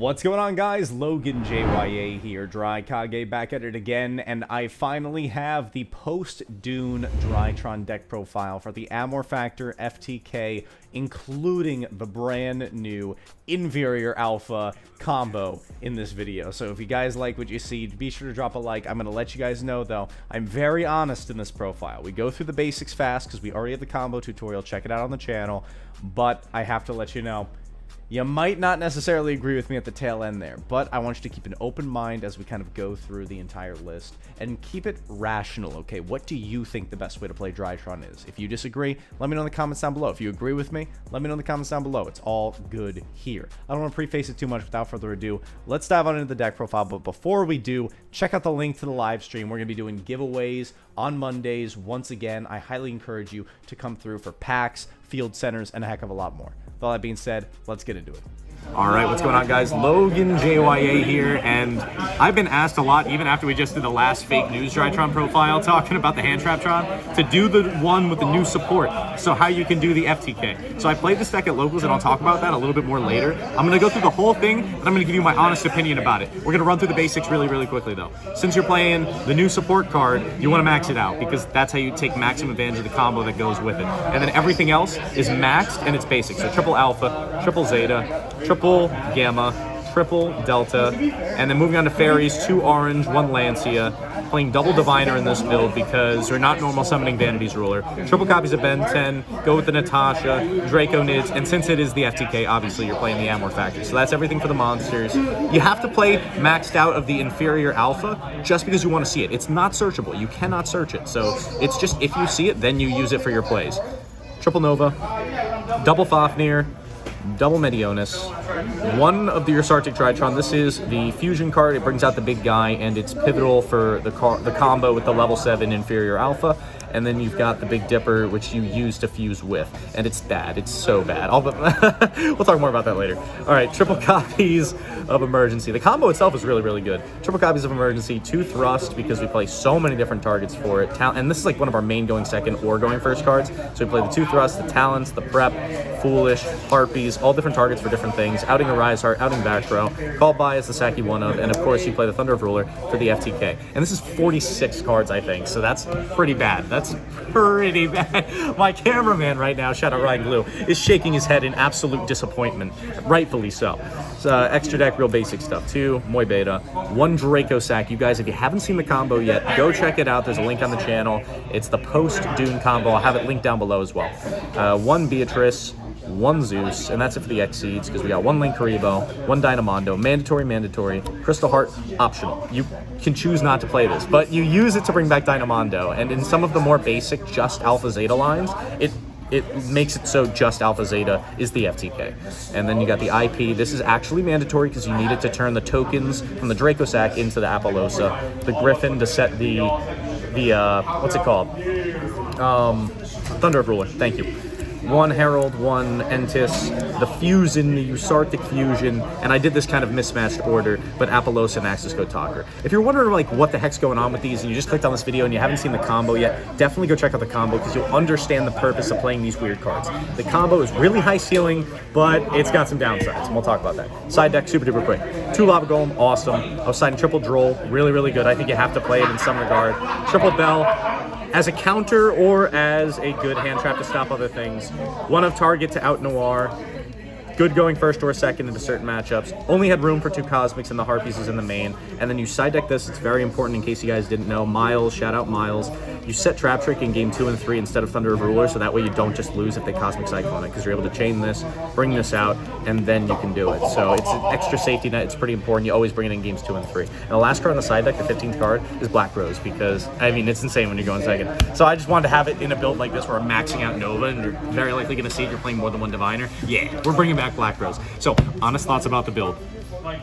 What's going on, guys? Logan JYA here, DRYTRON back at it again, and I finally have the post-DUNE DRYTRON deck profile for the Amorphactor FTK, including the brand new Inferior Alpha combo in this video. So if you guys like what you see, be sure to drop a like. I'm going to let you guys know, though, I'm very honest in this profile. We go through the basics fast because we already have the combo tutorial. Check it out on the channel, but I have to let you know, you might not necessarily agree with me at the tail end there, but I want you to keep an open mind as we kind of go through the entire list and keep it rational, okay? What do you think the best way to play DRYTRON is? If you disagree, let me know in the comments down below. If you agree with me, let me know in the comments down below. It's all good here. I don't want to preface it too much. Without further ado, let's dive on into the deck profile, but before we do, check out the link to the live stream. We're going to be doing giveaways on Mondays. Once again, I highly encourage you to come through for packs, field centers, and a heck of a lot more. With all that being said, let's get into it. Alright, what's going on, guys? Logan JYA here, and I've been asked a lot, even after we just did the last fake news DRYTRON profile talking about the hand traptron, to do the one with the new support, so how you can do the FTK. So I played this deck at locals, and I'll talk about that a little bit more later. I'm going to go through the whole thing, and I'm going to give you my honest opinion about it. We're going to run through the basics really quickly, though. Since you're playing the new support card, you want to max it out, because that's how you take maximum advantage of the combo that goes with it. And then everything else is maxed, and it's basic. So triple alpha, triple zeta, triple gamma, triple delta, and then moving on to fairies, 2 orange, 1 Lancia, playing double diviner in this build because we're not normal summoning Vanity's Ruler. Triple copies of Ben 10, go with the Natasha, Draco Nids, and since it is the FTK, obviously you're playing the Amorphactor. So that's everything for the monsters. You have to play maxed out of the Inferior Alpha just because you want to see it. It's not searchable. You cannot search it. So it's just, if you see it, then you use it for your plays. Triple Nova, double Fafnir, double Medionis, 1 of the Ursartron DRYTRON. This is the fusion card. It brings out the big guy, and it's pivotal for the combo with the level 7 Inferior Alpha. And then you've got the Big Dipper, which you use to fuse with. And it's bad. It's so bad. We'll talk more about that later. All right, triple copies of Emergency. The combo itself is really good. Triple copies of Emergency, 2 Thrust, because we play so many different targets for it. And this is like one of our main going second or going first cards. So we play the 2 Thrust, the Talents, the Prep, Foolish, Harpies, all different targets for different things. Outing a Rise Heart, outing Back Row, Called By is the Saki 1-of, and of course you play the Thunder of Ruler for the FTK. And this is 46 cards, I think, so that's pretty bad. That's pretty bad. My cameraman right now, shout out Ryan Glue, is shaking his head in absolute disappointment, rightfully so. Extra deck, real basic stuff. 2 Moy Beta, 1 Draco Sack. You guys, if you haven't seen the combo yet, go check it out. There's a link on the channel. It's the post-DUNE combo. I'll have it linked down below as well. 1 Beatrice, 1 Zeus, and that's it for the Exceeds, because we got 1 Linkuriboh, 1 Dynamondo, mandatory, Crystal Heart, optional. You can choose not to play this, but you use it to bring back Dynamondo, and in some of the more basic just Alpha Zeta lines, it makes it so just Alpha Zeta is the FTK. And then you got the IP. This is actually mandatory because you need it to turn the tokens from the Draco Sack into the Appaloosa, the Griffin to set the what's it called? Thunder of Ruler, thank you. 1 Herald, 1 Entis, the Fusion, the Ursartic Fusion, and I did this kind of mismatched order, but Appaloosa and Axis Code Talker. If you're wondering like what the heck's going on with these and you just clicked on this video and you haven't seen the combo yet, definitely go check out the combo because you'll understand the purpose of playing these weird cards. The combo is really high ceiling, but it's got some downsides, and we'll talk about that. Side deck, super duper quick. 2 Lava Golem, awesome. I was siding triple Droll, really good. I think you have to play it in some regard. Triple Bell, as a counter or as a good hand trap to stop other things. 1 of target to out Noir. Good going first or second into certain matchups. Only had room for 2 Cosmics, and the Harpies is in the main. And then you side deck this. It's very important in case you guys didn't know. Miles, shout out Miles. You set Trap Trick in game 2 and 3 instead of Thunder of Ruler, so that way you don't just lose if they Cosmic Cyclone it, because you're able to chain this, bring this out, and then you can do it. So it's an extra safety net. It's pretty important. You always bring it in games 2 and 3. And the last card on the side deck, the 15th card, is Black Rose, because, I mean, it's insane when you're going second. So I just wanted to have it in a build like this where I'm maxing out Nova, and you're very likely going to see it. You're playing more than 1 Diviner. Yeah, we're bringing back Black Rose. So, honest thoughts about the build.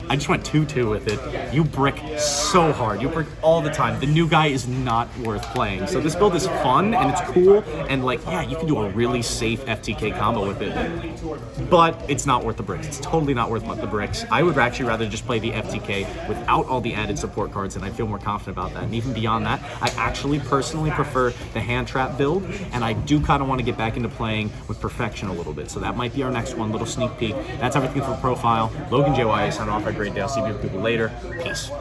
I just went 2-2 with it. You brick so hard. You brick all the time. The new guy is not worth playing. So this build is fun and it's cool, and like, yeah, you can do a really safe FTK combo with it, but it's not worth the bricks. It's totally not worth the bricks. I would actually rather just play the FTK without all the added support cards, and I feel more confident about that. And even beyond that, I actually personally prefer the hand trap build, and I do kind of want to get back into playing with Perfection a little bit. So that might be our next one, little sneak peek. That's everything for profile. Logan JYA, off. Have a great day. I'll see you people later. Peace.